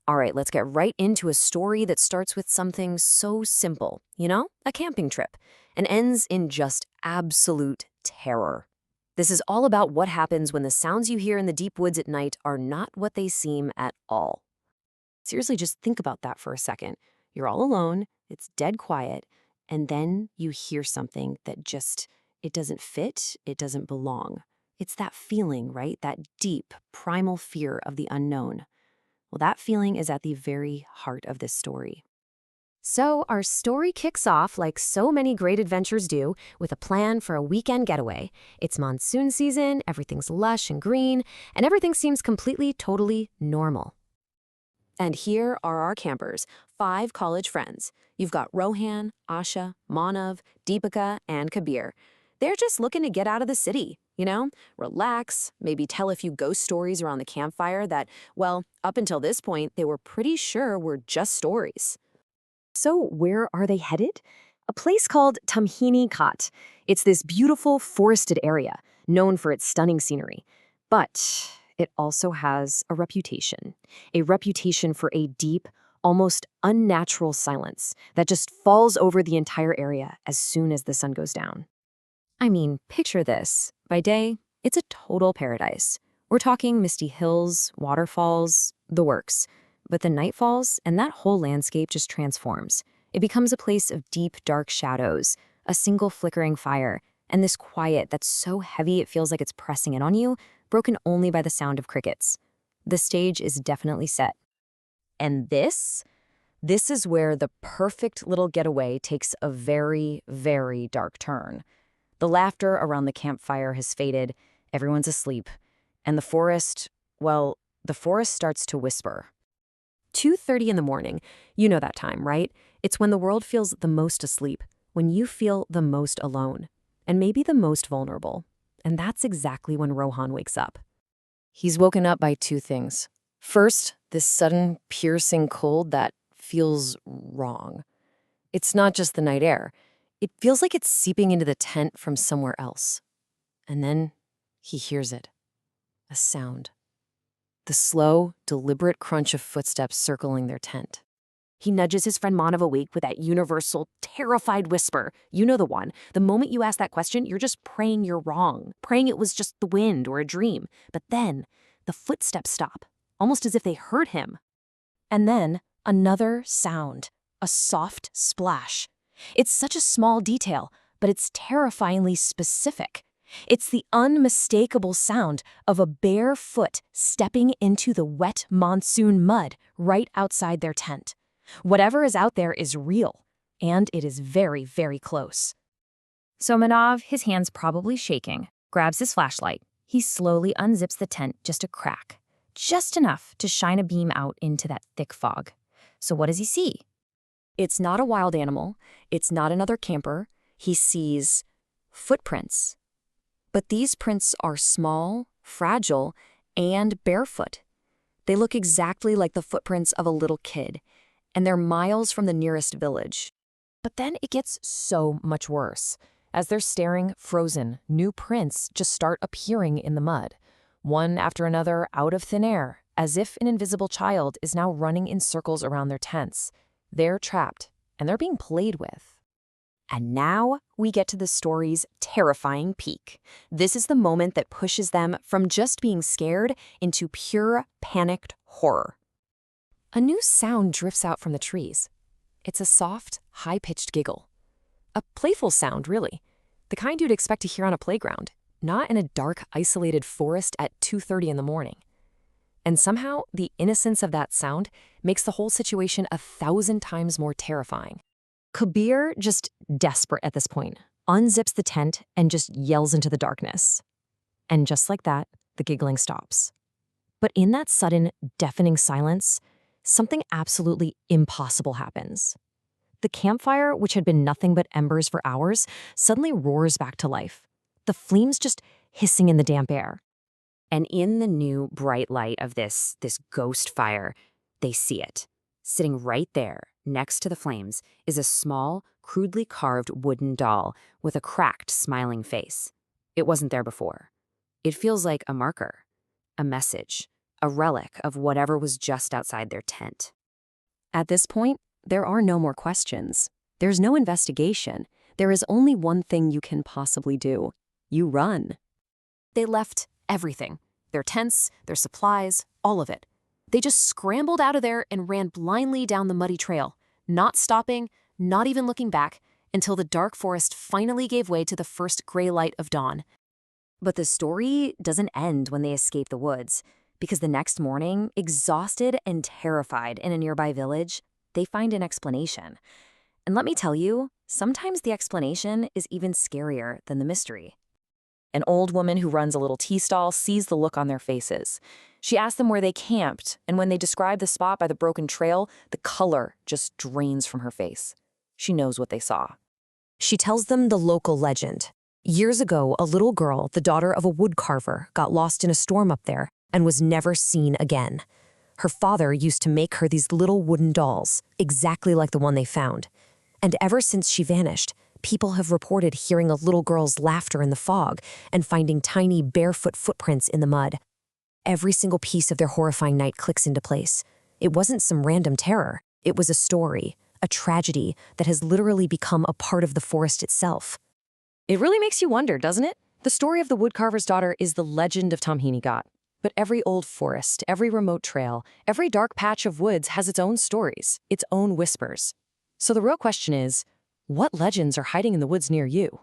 All right, let's get right into a story that starts with something so simple, a camping trip, and ends in just absolute terror. This is all about what happens when the sounds you hear in the deep woods at night are not what they seem at all. Seriously, just think about that for a second. You're all alone, it's dead quiet, and then you hear something that just, it doesn't fit, it doesn't belong. It's that feeling, right? That deep, primal fear of the unknown. Well, that feeling is at the very heart of this story. So, our story kicks off like so many great adventures do, with a plan for a weekend getaway. It's monsoon season, everything's lush and green, and everything seems completely, totally normal. And here are our campers, 5 college friends. You've got Rohan, Asha, Manav, Deepika, and Kabir. They're just looking to get out of the city, relax, maybe tell a few ghost stories around the campfire that, well, up until this point, they were pretty sure were just stories. So, where are they headed? A place called Tamhini Ghat. It's this beautiful forested area, known for its stunning scenery. But it also has a reputation for a deep, almost unnatural silence that just falls over the entire area as soon as the sun goes down. I mean, picture this. By day, it's a total paradise. We're talking misty hills, waterfalls, the works. But the night falls, and that whole landscape just transforms. It becomes a place of deep, dark shadows, a single flickering fire, and this quiet that's so heavy it feels like it's pressing in on you, broken only by the sound of crickets. The stage is definitely set. And this is where the perfect little getaway takes a very, very dark turn. The laughter around the campfire has faded, everyone's asleep, and the forest starts to whisper. 2:30 in the morning, you know that time, right? It's when the world feels the most asleep, when you feel the most alone, and maybe the most vulnerable. And that's exactly when Rohan wakes up. He's woken up by 2 things. First, this sudden, piercing cold that feels wrong. It's not just the night air. It feels like it's seeping into the tent from somewhere else. And then he hears it. A sound. The slow, deliberate crunch of footsteps circling their tent. He nudges his friend Manav awake with that universal, terrified whisper. You know the one. The moment you ask that question, you're just praying you're wrong, praying it was just the wind or a dream. But then, the footsteps stop, almost as if they heard him. And then, another sound. A soft splash. It's such a small detail, but it's terrifyingly specific. It's the unmistakable sound of a bare foot stepping into the wet monsoon mud right outside their tent. Whatever is out there is real, and it is very, very close. So Manav, his hands probably shaking, grabs his flashlight. He slowly unzips the tent just a crack, just enough to shine a beam out into that thick fog. So what does he see? It's not a wild animal. It's not another camper. He sees footprints. But these prints are small, fragile, and barefoot. They look exactly like the footprints of a little kid, and they're miles from the nearest village. But then it gets so much worse. As they're staring, frozen, new prints just start appearing in the mud, one after another out of thin air, as if an invisible child is now running in circles around their tents. They're trapped, and they're being played with. And now we get to the story's terrifying peak. This is the moment that pushes them from just being scared into pure panicked horror. A new sound drifts out from the trees. It's a soft, high-pitched giggle. A playful sound, really. The kind you'd expect to hear on a playground, not in a dark, isolated forest at 2:30 in the morning. And somehow, the innocence of that sound makes the whole situation 1,000 times more terrifying. Kabir, just desperate at this point, unzips the tent and just yells into the darkness. And just like that, the giggling stops. But in that sudden, deafening silence, something absolutely impossible happens. The campfire, which had been nothing but embers for hours, suddenly roars back to life, the flames just hissing in the damp air. And in the new bright light of this ghost fire, they see it. Sitting right there, next to the flames, is a small, crudely carved wooden doll with a cracked, smiling face. It wasn't there before. It feels like a marker, a message, a relic of whatever was just outside their tent. At this point, there are no more questions. There's no investigation. There is only one thing you can possibly do. You run. They left everything. Their tents, their supplies, all of it. They just scrambled out of there and ran blindly down the muddy trail, not stopping, not even looking back, until the dark forest finally gave way to the first gray light of dawn. But the story doesn't end when they escape the woods, because the next morning, exhausted and terrified in a nearby village, they find an explanation. And let me tell you, sometimes the explanation is even scarier than the mystery. An old woman who runs a little tea stall sees the look on their faces. She asks them where they camped, and when they describe the spot by the broken trail, the color just drains from her face. She knows what they saw. She tells them the local legend. Years ago, a little girl, the daughter of a woodcarver, got lost in a storm up there and was never seen again. Her father used to make her these little wooden dolls, exactly like the one they found. And ever since she vanished, people have reported hearing a little girl's laughter in the fog and finding tiny barefoot footprints in the mud. Every single piece of their horrifying night clicks into place. It wasn't some random terror. It was a story, a tragedy that has literally become a part of the forest itself. It really makes you wonder, doesn't it? The story of the woodcarver's daughter is the legend of Tamhini Ghat. But every old forest, every remote trail, every dark patch of woods has its own stories, its own whispers. So the real question is, what legends are hiding in the woods near you?